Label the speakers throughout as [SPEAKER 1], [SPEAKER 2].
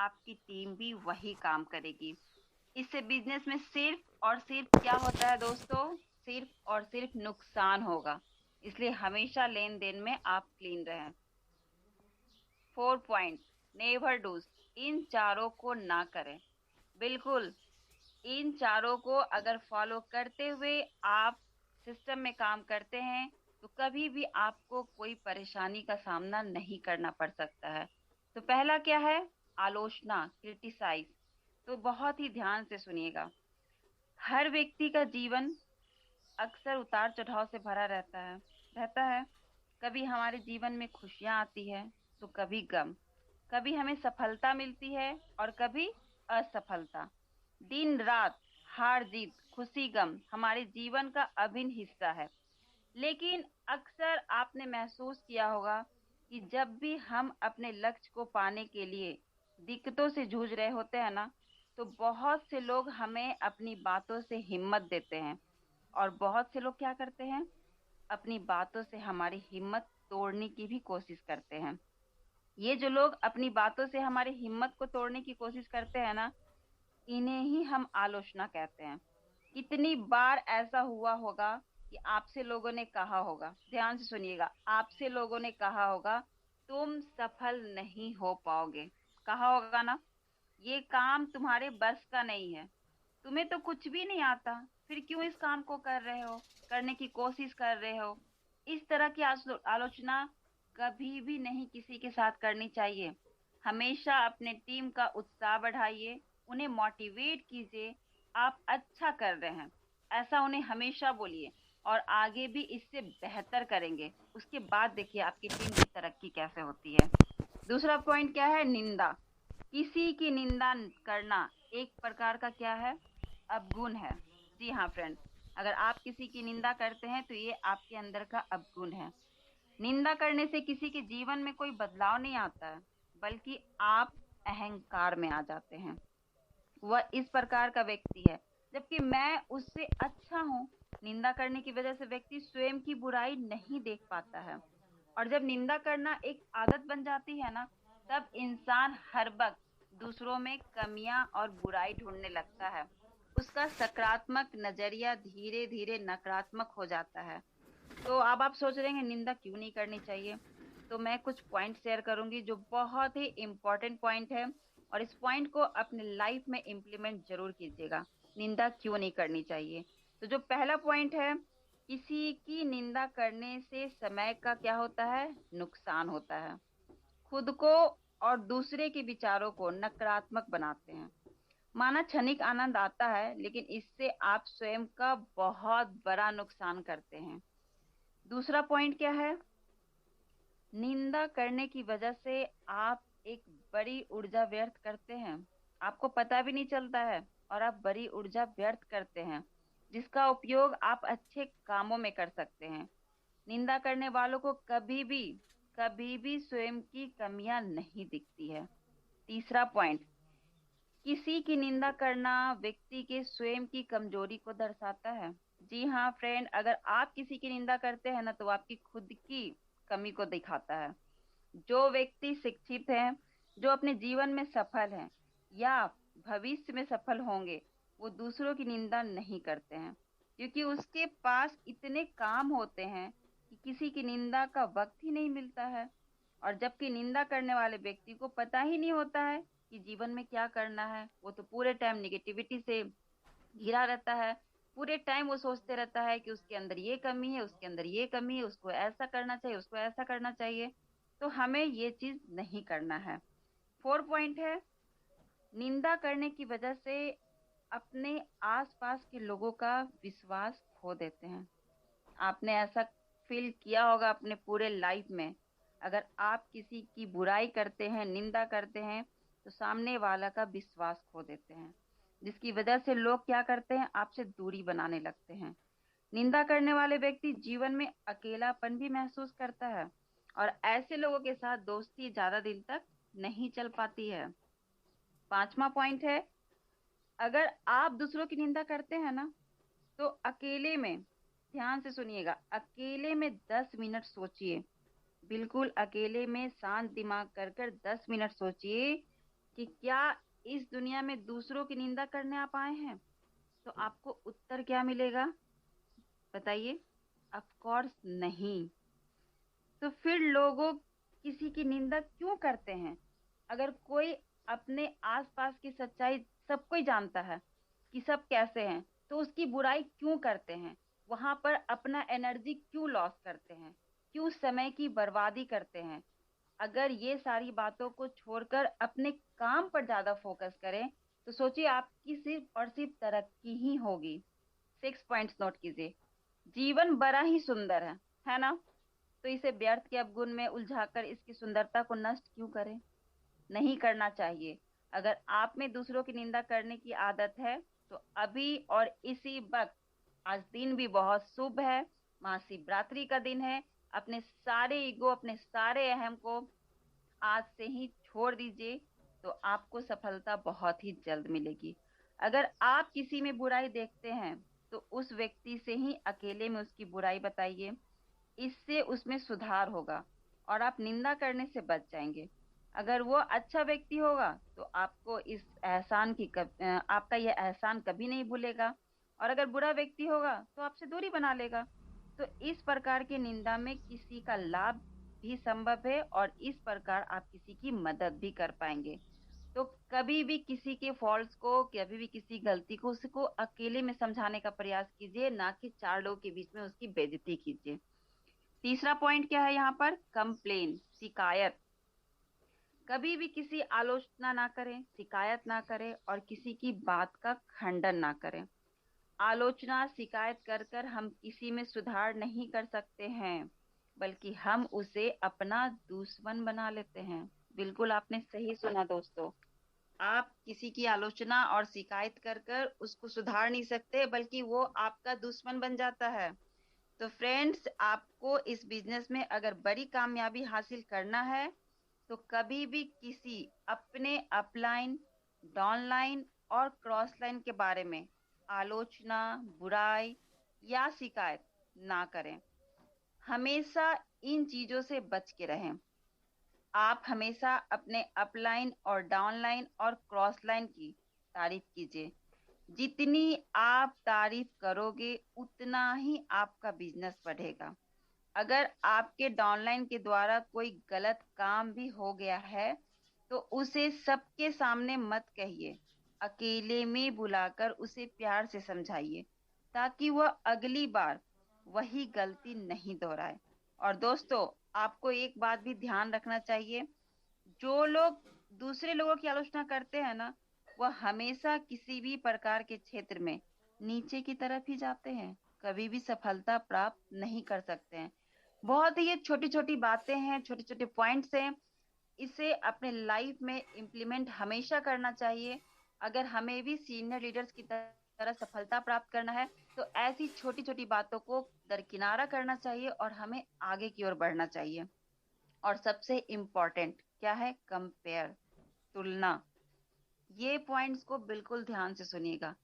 [SPEAKER 1] आपकी टीम भी वही काम करेगी। इससे बिजनेस में सिर्फ और सिर्फ क्या होता है दोस्तों, सिर्फ और सिर्फ नुकसान होगा। इसलिए हमेशा लेन देन में आप क्लीन रहें। 4 पॉइंट, नेवर डूज, इन चारों को ना करें। बिल्कुल, इन चारों को अगर फॉलो करते हुए आप सिस्टम में काम करते हैं तो कभी भी आपको कोई परेशानी का सामना नहीं करना पड़ सकता है। तो पहला क्या है, आलोचना, क्रिटिसाइज। तो बहुत ही ध्यान से सुनिएगा। हर व्यक्ति का जीवन अक्सर उतार चढ़ाव से भरा रहता है। कभी हमारे जीवन में खुशियां आती है तो कभी गम, कभी हमें सफलता मिलती है और कभी असफलता। दिन रात, हार जीत, खुशी गम हमारे जीवन का अभिन्न हिस्सा है। लेकिन अक्सर आपने महसूस किया होगा कि जब भी हम अपने लक्ष्य को पाने के लिए दिक्कतों से जूझ रहे होते हैं ना, तो बहुत से लोग हमें अपनी बातों से हिम्मत देते हैं और बहुत से लोग क्या करते हैं, अपनी बातों से हमारी हिम्मत तोड़ने की भी कोशिश करते हैं। ये जो लोग अपनी बातों से हमारी हिम्मत को तोड़ने की कोशिश करते हैं ना, इन्हें ही हम आलोचना कहते हैं। कितनी बार ऐसा हुआ होगा कि आपसे लोगों ने कहा होगा, ध्यान से सुनिएगा, आपसे लोगों ने कहा होगा तुम सफल नहीं हो पाओगे। कहा होगा ना, ये काम तुम्हारे बस का नहीं है, तुम्हें तो कुछ भी नहीं आता, फिर क्यों इस काम को कर रहे हो, करने की कोशिश कर रहे हो। इस तरह की आलोचना कभी भी नहीं किसी के साथ करनी चाहिए। हमेशा अपने टीम का उत्साह बढ़ाइए, उन्हें मोटिवेट कीजिए, आप अच्छा कर रहे हैं, ऐसा उन्हें हमेशा बोलिए और आगे भी इससे बेहतर करेंगे। उसके बाद देखिए आपकी टीम की तरक्की कैसे होती है। दूसरा पॉइंट क्या है, निंदा। किसी की निंदा करना एक प्रकार का क्या है, अवगुण है। जी हाँ फ्रेंड, अगर आप किसी की निंदा करते हैं तो ये आपके अंदर का अवगुण है। निंदा करने से किसी के जीवन में कोई बदलाव नहीं आता है, बल्कि आप अहंकार में आ जाते हैं। वह इस प्रकार का व्यक्ति है, जबकि मैं उससे अच्छा हूँ। निंदा करने की वजह से व्यक्ति स्वयं की बुराई नहीं देख पाता है। और जब निंदा करना एक आदत बन जाती है ना, तब इंसान हर वक्त दूसरों में कमियां और बुराई ढूंढने लगता है। उसका सकारात्मक नजरिया धीरे धीरे नकारात्मक हो जाता है। तो अब आप सोच रहे हैं निंदा क्यों नहीं करनी चाहिए, तो मैं कुछ पॉइंट शेयर करूंगी जो बहुत ही इम्पोर्टेंट पॉइंट है, और इस पॉइंट को अपने लाइफ में इम्प्लीमेंट जरूर कीजिएगा। निंदा क्यों नहीं करनी चाहिए। तो जो पहला पॉइंट है, किसी की निंदा करने से समय का क्या होता है, नुकसान होता है। खुद को और दूसरे के विचारों को नकारात्मक बनाते हैं। माना क्षणिक आनंद आता है, लेकिन इससे आप स्वयं का बहुत बड़ा नुकसान करते हैं। दूसरा पॉइंट क्या है, निंदा करने की वजह से आप एक बड़ी ऊर्जा व्यर्थ करते हैं। आपको पता भी नहीं चलता है और आप बड़ी ऊर्जा व्यर्थ करते हैं, जिसका उपयोग आप अच्छे कामों में कर सकते हैं। निंदा करने वालों को कभी भी स्वयं की कमियां नहीं दिखती है। तीसरा पॉइंट, किसी की निंदा करना व्यक्ति के स्वयं की कमजोरी को दर्शाता है। जी हाँ फ्रेंड, अगर आप किसी की निंदा करते हैं ना, तो आपकी खुद की कमी को दिखाता है। जो व्यक्ति शिक्षित हैं, जो अपने जीवन में सफल हैं या भविष्य में सफल होंगे, वो दूसरों की निंदा नहीं करते हैं, क्योंकि उसके पास इतने काम होते हैं कि किसी की निंदा का वक्त ही नहीं मिलता है। और जबकि निंदा करने वाले व्यक्ति को पता ही नहीं होता है कि जीवन में क्या करना है, वो तो पूरे टाइम निगेटिविटी से घिरा रहता है। पूरे टाइम वो सोचते रहता है कि उसके अंदर ये कमी है, उसके अंदर ये कमी है, उसको ऐसा करना चाहिए, उसको ऐसा करना चाहिए। तो हमें ये चीज नहीं करना है। 4 पॉइंट है, निंदा करने की वजह से अपने आसपास के लोगों का विश्वास खो देते हैं। आपने ऐसा फील किया होगा अपने पूरे लाइफ में। अगर आप किसी की बुराई करते हैं, निंदा करते हैं, तो सामने वाला का विश्वास खो देते हैं, जिसकी वजह से लोग क्या करते हैं, आपसे दूरी बनाने लगते हैं। निंदा करने वाले व्यक्ति जीवन में अकेलापन भी महसूस करता है, और ऐसे लोगों के साथ दोस्ती ज्यादा दिन तक नहीं चल पाती है। 5वां पॉइंट है, अगर आप दूसरों की निंदा करते हैं ना, तो अकेले में, ध्यान से सुनिएगा, अकेले में 10 मिनट सोचिए। बिल्कुल अकेले में शांत दिमाग कर कर 10 मिनट सोचिए कि क्या इस दुनिया में दूसरों की निंदा करने आप आए हैं? तो आपको उत्तर क्या मिलेगा बताइए? ऑफ कोर्स नहीं। तो फिर लोगों किसी की निंदा क्यों करते हैं? अगर कोई अपने आसपास की सच्चाई सबको ही जानता है कि सब कैसे हैं, तो उसकी बुराई क्यों करते हैं? वहां पर अपना एनर्जी क्यों लॉस करते हैं? क्यों समय की बर्बादी करते हैं? अगर ये सारी बातों को छोड़कर अपने काम पर ज्यादा फोकस करें, तो सोचिए आपकी सिर्फ और सिर्फ तरक्की ही होगी। 6 पॉइंट्स नोट कीजिए। जीवन बड़ा ही सुंदर है ना? तो इसे व्यर्थ के अवगुण में उलझाकर इसकी सुंदरता को नष्ट क्यों करें? नहीं करना चाहिए। अगर आप में दूसरों की निंदा करने की आदत है, तो अभी और इसी वक्त, आज दिन भी बहुत शुभ है, महाशिवरात्रि का दिन है, अपने सारे ईगो, अपने सारे अहम को आज से ही छोड़ दीजिए, तो आपको सफलता बहुत ही जल्द मिलेगी। अगर आप किसी में बुराई देखते हैं, तो उस व्यक्ति से ही अकेले में उसकी बुराई बताइए। इससे उसमें सुधार होगा और आप निंदा करने से बच जाएंगे। अगर वो अच्छा व्यक्ति होगा, तो आपको इस आपका यह एहसान कभी नहीं भूलेगा। और अगर बुरा व्यक्ति होगा, तो आपसे दूरी बना लेगा। तो इस प्रकार की निंदा में किसी का लाभ भी संभव है, और इस प्रकार आप किसी की मदद भी कर पाएंगे। तो कभी भी किसी के फॉल्ट्स को, कभी भी किसी गलती को, उसको अकेले में समझाने का प्रयास कीजिए, ना कि चार लोगों के बीच में उसकी बेइज्जती कीजिए। तीसरा पॉइंट क्या है यहाँ पर? कंप्लेन, शिकायत। कभी भी किसी आलोचना ना करें, शिकायत ना करें, और किसी की बात का खंडन ना करें। आलोचना, शिकायत कर कर हम किसी में सुधार नहीं कर सकते हैं, बल्कि हम उसे अपना दुश्मन बना लेते हैं। बिल्कुल आपने सही सुना दोस्तों। आप किसी की आलोचना और शिकायत कर कर उसको सुधार नहीं सकते, बल्कि वो आपका दुश्मन बन जाता है। तो फ्रेंड्स, आपको इस बिजनेस में अगर बड़ी कामयाबी हासिल करना है, तो कभी भी किसी अपने अपलाइन, डाउनलाइन और क्रॉस लाइन के बारे में आलोचना, बुराई या शिकायत ना करें। हमेशा इन चीजों से बच के रहें। आप हमेशा अपने अपलाइन और डाउनलाइन और क्रॉस लाइन की तारीफ कीजिए। जितनी आप तारीफ करोगे, उतना ही आपका बिजनेस बढ़ेगा। अगर आपके डाउनलाइन के द्वारा कोई गलत काम भी हो गया है, तो उसे सबके सामने मत कहिए। अकेले में बुलाकर उसे प्यार से समझाइए, ताकि वह अगली बार वही गलती नहीं दोहराए। और दोस्तों, आपको एक बात भी ध्यान रखना चाहिए। जो लोग दूसरे लोगों की आलोचना करते हैं ना, वह हमेशा किसी भी प्रकार के क्षेत्र में नीचे की तरफ ही जाते हैं, कभी भी सफलता प्राप्त नहीं कर सकते हैं। बहुत ही ये छोटी छोटी बातें हैं, छोटे छोटे पॉइंट्स हैं। इसे अपने लाइफ में इम्प्लीमेंट हमेशा करना चाहिए। अगर हमें भी सीनियर लीडर्स की तरह सफलता प्राप्त करना है, तो ऐसी छोटी छोटी बातों को दरकिनारा करना चाहिए और हमें आगे की ओर बढ़ना चाहिए। और सबसे इम्पोर्टेंट क्या है? कंपेयर, तुलना। ये पॉइंट्स को बिल्कुल ध्यान से सुनिएगा,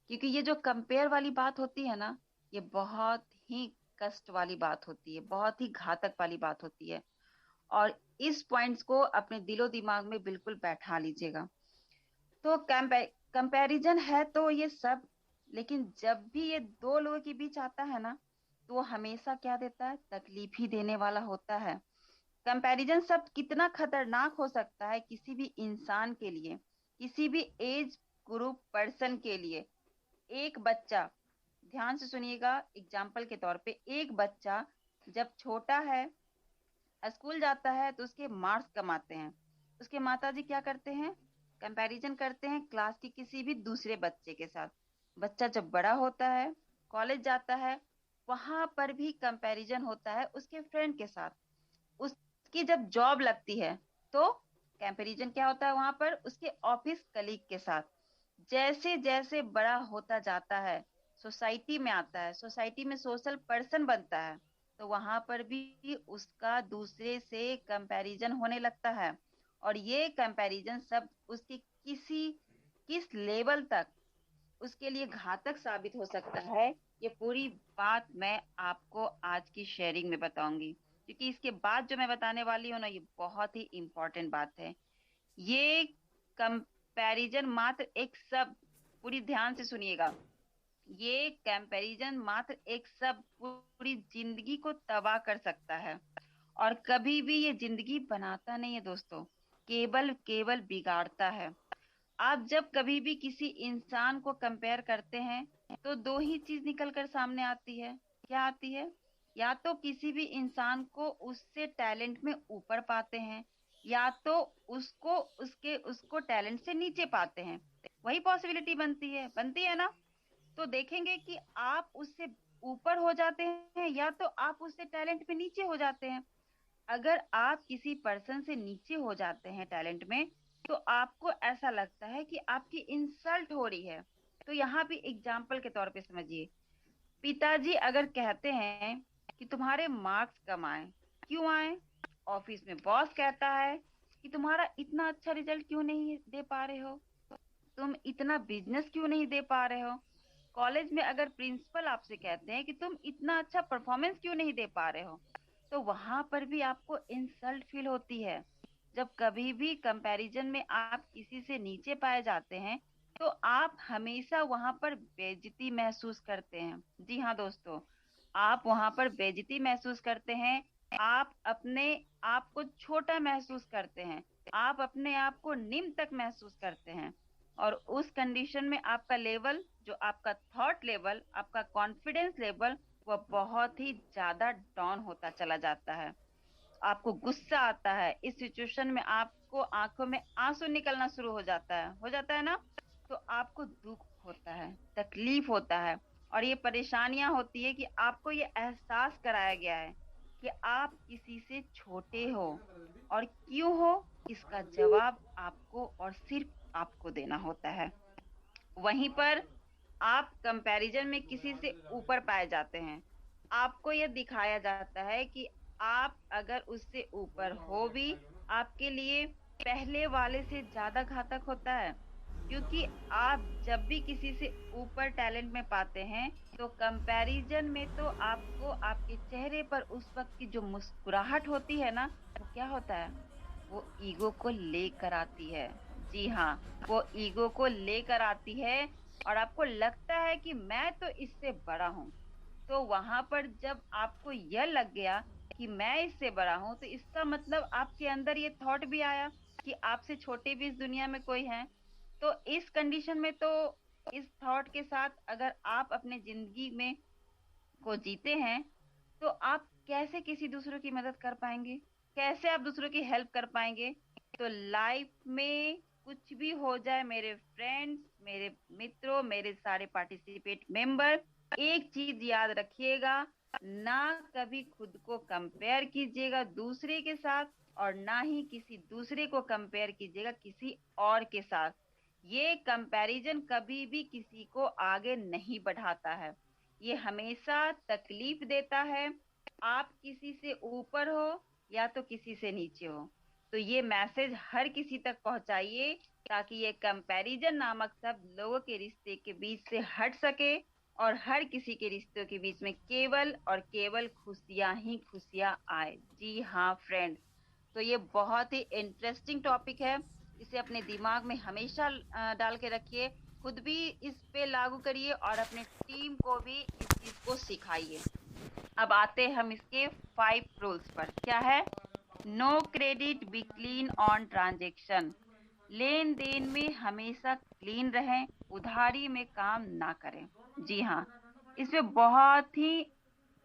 [SPEAKER 1] क्योंकि ये जो कंपेयर वाली बात होती है ना, ये बहुत ही कष्ट वाली बात होती है, बहुत ही घातक वाली बात होती है। और इस पॉइंट्स को अपने दिलो दिमाग में बिल्कुल बैठा लीजिएगा। तो कंपैरिजन है तो ये सब, लेकिन जब भी ये दो लोगों के बीच आता है ना, तो वो हमेशा क्या देता है? तकलीफ ही देने वाला होता है। कंपैरिजन शब्द कितना खतरनाक हो सकता है किसी भी इंसान के लिए, किसी भी एज ग्रुप पर्सन के लिए। एक बच्चा, ध्यान से सुनिएगा, एग्जाम्पल के तौर पे, एक बच्चा जब छोटा है, स्कूल जाता है, तो उसके मार्क्स कम आते हैं। उसके माताजी क्या करते हैं? कंपैरिजन करते हैं क्लास के किसी भी दूसरे बच्चे के साथ। बच्चा जब बड़ा होता है, कॉलेज जाता है, वहां पर भी कंपैरिजन होता है उसके फ्रेंड के साथ। उसकी जब जॉब लगती है, तो कंपैरिजन क्या होता है वहां पर? उसके ऑफिस कलीग के साथ। जैसे जैसे बड़ा होता जाता है, सोसाइटी में आता है, सोसाइटी में सोशल पर्सन बनता है, तो वहां पर भी उसका दूसरे से कंपैरिजन होने लगता है। और ये कंपैरिजन सब उसके किस लेवल तक उसके लिए घातक साबित हो सकता है, ये पूरी बात मैं आपको आज की शेयरिंग में बताऊंगी। क्योंकि इसके बाद जो मैं बताने वाली हूँ ना, ये बहुत ही इम्पोर्टेंट बात है। ये कंपैरिजन मात्र एक सब, पूरी ध्यान से सुनिएगा, ये कंपैरिजन मात्र एक सब पूरी जिंदगी को तबाह कर सकता है और कभी भी ये जिंदगी बनाता नहीं है दोस्तों, केवल केवल बिगाड़ता है। आप जब कभी भी किसी इंसान को कंपेयर करते हैं तो दो ही चीज निकल कर सामने आती है। क्या आती है? या तो किसी भी इंसान को उससे टैलेंट में ऊपर पाते हैं, या तो उसको टैलेंट से नीचे पाते हैं। वही पॉसिबिलिटी बनती है ना। तो देखेंगे कि आप उससे ऊपर हो जाते हैं या तो आप उससे टैलेंट में नीचे हो जाते हैं। अगर आप किसी पर्सन से नीचे हो जाते हैं टैलेंट में, तो आपको ऐसा लगता है कि आपकी इंसल्ट हो रही है। तो यहाँ भी एग्जाम्पल के तौर पे समझिए, पिताजी अगर कहते हैं कि तुम्हारे मार्क्स कम आए, क्यों आए? ऑफिस में बॉस कहता है कि तुम्हारा इतना अच्छा रिजल्ट क्यों नहीं दे पा रहे हो, तुम इतना बिजनेस क्यों नहीं दे पा रहे हो। कॉलेज में अगर प्रिंसिपल आपसे कहते हैं कि तुम इतना अच्छा परफॉर्मेंस क्यों नहीं दे पा रहे हो, तो वहां पर भी आपको इंसल्ट फील होती है। जब कभी भी कंपैरिजन में आप किसी से नीचे पाए जाते हैं, तो आप हमेशा वहां पर बेइज्जती महसूस करते हैं। जी हाँ दोस्तों, आप वहां पर बेइज्जती महसूस करते हैं। आप अपने आप को छोटा महसूस करते हैं, आप अपने आप को निम्न तक महसूस करते हैं। और उस कंडीशन में आपका लेवल, जो आपका थॉट लेवल, आपका कॉन्फिडेंस लेवल, वह बहुत ही ज्यादा डाउन होता चला जाता है। आपको गुस्सा आता है। इस सिचुएशन में आपको आंखों में आंसू निकलना शुरू हो जाता है ना। तो आपको दुख होता है, तकलीफ होता है, और ये परेशानियां होती है कि आपको ये एहसास कराया गया है कि आप किसी से छोटे हो, और क्यों हो, इसका जवाब आपको और सिर्फ आपको देना होता है। वहीं पर आप कंपैरिजन में किसी से ऊपर पाए जाते हैं, आपको यह दिखाया जाता है कि आप अगर उससे ऊपर हो भी, आपके लिए पहले वाले से ज्यादा घातक होता है। क्योंकि आप जब भी किसी से ऊपर टैलेंट में पाते हैं, तो कंपैरिजन में तो आपको आपके चेहरे पर उस वक्त की जो मुस्कुराहट होती है ना, वो क्या होता है? वो ईगो को लेकर आती है। जी हाँ, वो ईगो को लेकर आती है, और आपको लगता है कि मैं तो इससे बड़ा हूँ। तो वहां पर जब आपको यह लग गया कि मैं इससे बड़ा हूं, तो इसका मतलब आपके अंदर ये थॉट भी आया कि आपसे छोटे भी इस दुनिया में कोई हैं। तो इस कंडीशन में, तो इस थॉट के साथ अगर आप अपने जिंदगी में को जीते हैं, तो आप कैसे किसी दूसरों की मदद कर पाएंगे? कैसे आप दूसरों की हेल्प कर पाएंगे? तो लाइफ में कुछ भी हो जाए मेरे फ्रेंड्स, मेरे मित्रों, मेरे सारे पार्टिसिपेट मेंबर, एक चीज याद रखिएगा, ना कभी खुद को कंपेयर कीजिएगा दूसरे के साथ, और ना ही किसी दूसरे को कंपेयर कीजिएगा किसी और के साथ। ये कंपैरिजन कभी भी किसी को आगे नहीं बढ़ाता है, ये हमेशा तकलीफ देता है। आप किसी से ऊपर हो या तो किसी से नीचे हो, तो ये मैसेज हर किसी तक पहुंचाइए, ताकि ये कंपैरिजन नामक शब्द लोगों के रिश्ते के बीच से हट सके, और हर किसी के रिश्तों के बीच में केवल और केवल खुशियां ही खुशियां आए। जी हाँ फ्रेंड, तो ये बहुत ही इंटरेस्टिंग टॉपिक है। इसे अपने दिमाग में हमेशा डाल के रखिए, खुद भी इस पे लागू करिए और अपने टीम को भी इस चीज को सिखाइए। अब आते हैं हम इसके 5 रूल्स पर। क्या है? No credit, be clean on transaction. लेन देन में हमेशा क्लीन रहें, उधारी में काम ना करें। जी हाँ, इसमें बहुत ही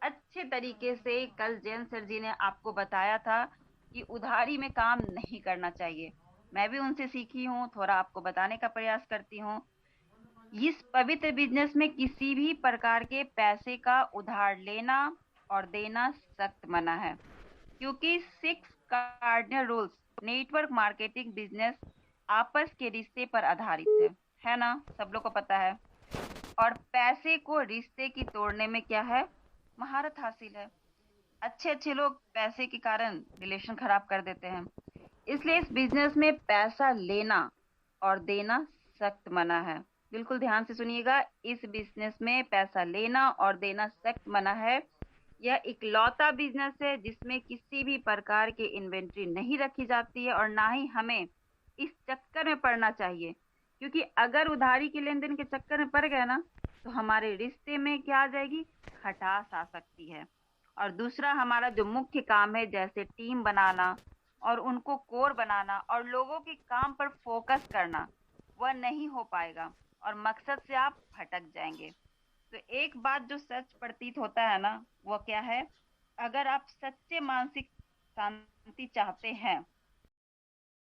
[SPEAKER 1] अच्छे तरीके से कल जैन सर जी ने आपको बताया था कि उधारी में काम नहीं करना चाहिए। मैं भी उनसे सीखी हूँ, थोड़ा आपको बताने का प्रयास करती हूँ। इस पवित्र बिजनेस में किसी भी प्रकार के पैसे का उधार लेना और देना सख्त मना है, क्योंकि 6 cardinal rules network marketing business आपस के रिश्ते पर आधारित है ना, सब लोग को पता है। और पैसे को रिश्ते की तोड़ने में क्या है? महारत हासिल है। अच्छे अच्छे लोग पैसे के कारण रिलेशन खराब कर देते हैं। इसलिए इस बिजनेस में पैसा लेना और देना सख्त मना है। बिल्कुल ध्यान से सुनिएगा, इस बिजनेस में पैसा लेना और देना सख्त मना है। यह इकलौता बिजनेस है जिसमें किसी भी प्रकार की इन्वेंट्री नहीं रखी जाती है, और ना ही हमें इस चक्कर में पड़ना चाहिए, क्योंकि अगर उधारी के लेन-देन के चक्कर में पड़ गए ना, तो हमारे रिश्ते में क्या आ जाएगी, खटास आ सकती है। और दूसरा हमारा जो मुख्य काम है जैसे टीम बनाना और उनको कोर बनाना और लोगों के काम पर फ़ोकस करना, वह नहीं हो पाएगा और मकसद से आप भटक जाएँगे। तो एक बात जो सच प्रतीत होता है ना, वो क्या है? अगर आप सच्चे मानसिक शांति चाहते हैं,